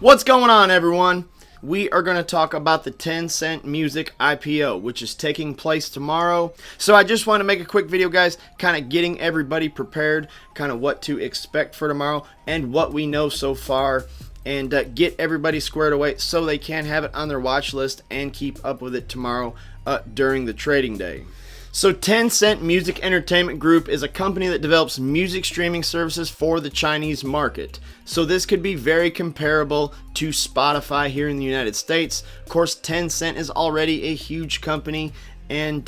What's going on, everyone? We are going to talk about the Tencent Music IPO, which is taking place tomorrow. So I just want to make a quick video, guys, kind of getting everybody prepared, kind of what to expect for tomorrow and what we know so far, and get everybody squared away so they can have it on their watch list and keep up with it tomorrow during the trading day. So Tencent Music Entertainment Group is a company that develops music streaming services for the Chinese market. So this could be very comparable to Spotify here in the United States. Of course, Tencent is already a huge company, and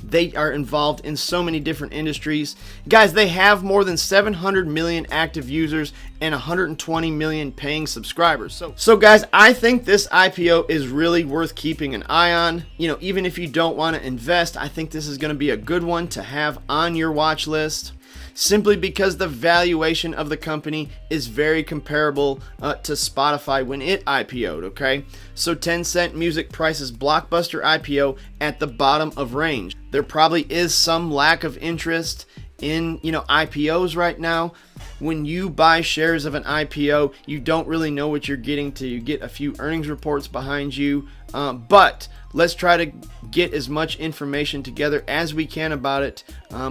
they are involved in so many different industries. Guys, they have more than 700 million active users and 120 million paying subscribers. So guys, I think this IPO is really worth keeping an eye on. You know, even if you don't want to invest, I think this is going to be a good one to have on your watch list, simply because the valuation of the company is very comparable to Spotify when it IPO'd, okay? So Tencent Music prices blockbuster IPO at the bottom of range. There probably is some lack of interest in, IPOs right now. When you buy shares of an IPO, you don't really know what you're getting till you get a few earnings reports behind you. But let's try to get as much information together as we can about it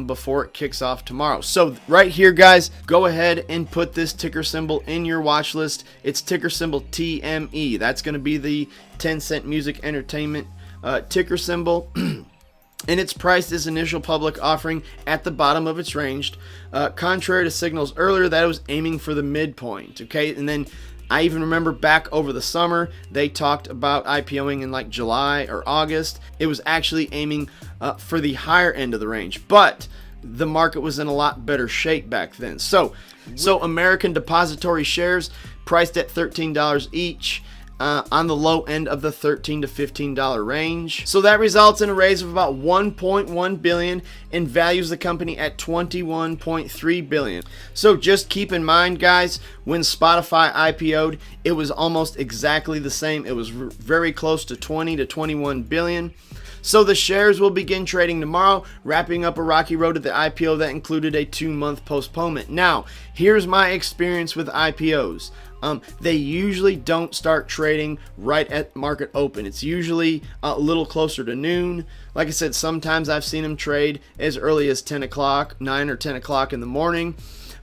before it kicks off tomorrow. So right here, guys, go ahead and put this ticker symbol in your watch list. It's ticker symbol TME. That's going to be the Tencent Music Entertainment ticker symbol. And it's priced its initial public offering at the bottom of its range, contrary to signals earlier that it was aiming for the midpoint, okay? And then I even remember back over the summer, they talked about IPOing in like July or August. It was actually aiming for the higher end of the range, but the market was in a lot better shape back then. So American depository shares priced at $13 each. On the low end of the $13 to $15 range. So that results in a raise of about $1.1 billion and values the company at $21.3 billion. So just keep in mind, guys, when Spotify IPO'd, it was almost exactly the same. It was very close to 20 to 21 billion. So the shares will begin trading tomorrow, wrapping up a rocky road to the IPO that included a 2-month postponement. Now, here's my experience with IPOs. They usually don't start trading right at market open. It's usually a little closer to noon. Like I said, sometimes I've seen them trade as early as 10 o'clock, 9 or 10 o'clock in the morning.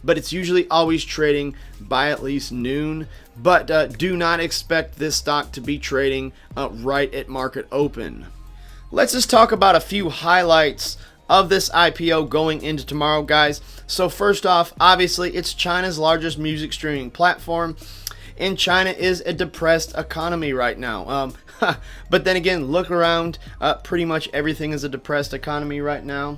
But it's usually always trading by at least noon. But do not expect this stock to be trading right at market open. Let's just talk about a few highlights of this IPO going into tomorrow, guys. So first off, obviously, it's China's largest music streaming platform, and China is a depressed economy right now. But then again, look around, pretty much everything is a depressed economy right now.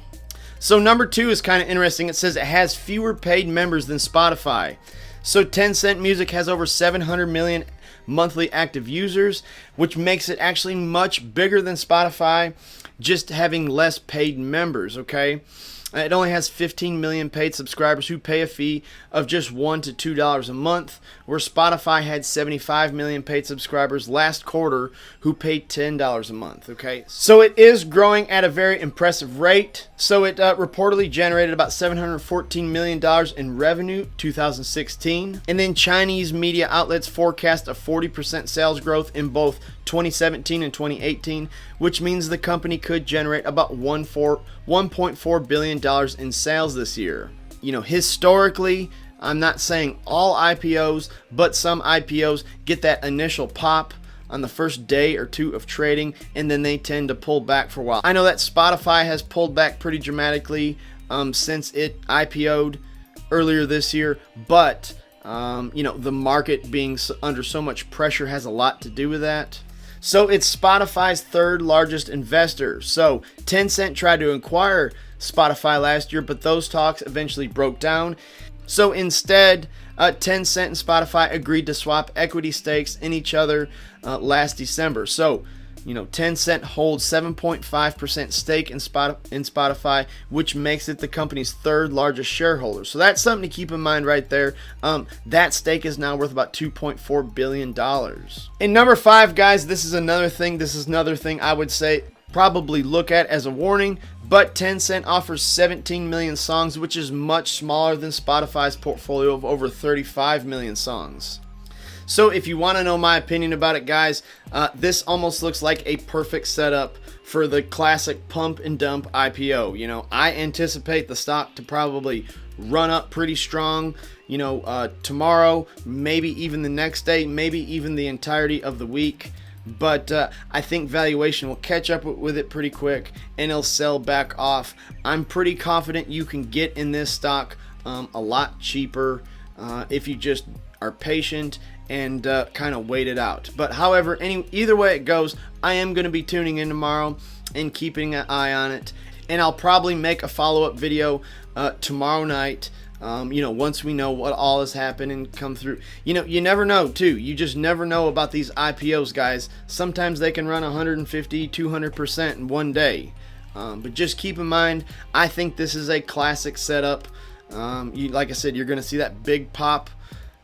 So number 2 is kind of interesting. It says it has fewer paid members than Spotify. So Tencent Music has over 700 million monthly active users, which makes it actually much bigger than Spotify, just having less paid members, okay? It only has 15 million paid subscribers who pay a fee of just $1 to $2 a month, where Spotify had 75 million paid subscribers last quarter who paid $10 a month, okay? So it is growing at a very impressive rate. So it reportedly generated about $714 million in revenue 2016. And then Chinese media outlets forecast a 40% sales growth in both 2017 and 2018, which means the company could generate about $1.4 billion in sales this year. You know, historically, I'm not saying all IPOs, but some IPOs get that initial pop on the first day or two of trading, and then they tend to pull back for a while. I know that Spotify has pulled back pretty dramatically since it IPO'd earlier this year, but the market being under so much pressure has a lot to do with that. So it's Spotify's third largest investor. So Tencent tried to acquire Spotify last year, but those talks eventually broke down. So instead, Tencent and Spotify agreed to swap equity stakes in each other last December. So, Tencent holds 7.5% stake in Spotify, which makes it the company's third largest shareholder. So that's something to keep in mind right there. That stake is now worth about $2.4 billion. And number 5, guys, this is another thing I would say probably look at as a warning, but Tencent offers 17 million songs, which is much smaller than Spotify's portfolio of over 35 million songs. So if you want to know my opinion about it, guys, this almost looks like a perfect setup for the classic pump and dump IPO. You know, I anticipate the stock to probably run up pretty strong, you know, tomorrow, maybe even the next day, maybe even the entirety of the week. But I think valuation will catch up with it pretty quick and it'll sell back off. I'm pretty confident you can get in this stock a lot cheaper if you just are patient and kind of wait it out. But however, either way it goes, I am going to be tuning in tomorrow and keeping an eye on it. And I'll probably make a follow-up video tomorrow night. You know, once we know what all has happened and come through. You know, you never know too. You just never know about these IPOs, guys. Sometimes they can run 150, 200% in one day. But just keep in mind, I think this is a classic setup. Like I said, you're going to see that big pop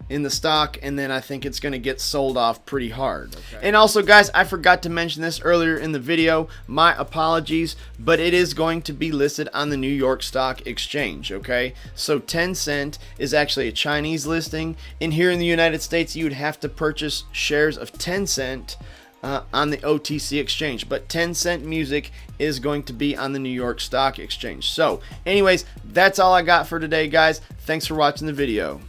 in the stock, and then I think it's going to get sold off pretty hard. Okay. And also, guys, I forgot to mention this earlier in the video. My apologies, but it is going to be listed on the New York Stock Exchange, okay? So Tencent is actually a Chinese listing, and here in the United States, you would have to purchase shares of Tencent on the OTC exchange, but Tencent Music is going to be on the New York Stock Exchange. So anyways, that's all I got for today, guys. Thanks for watching the video.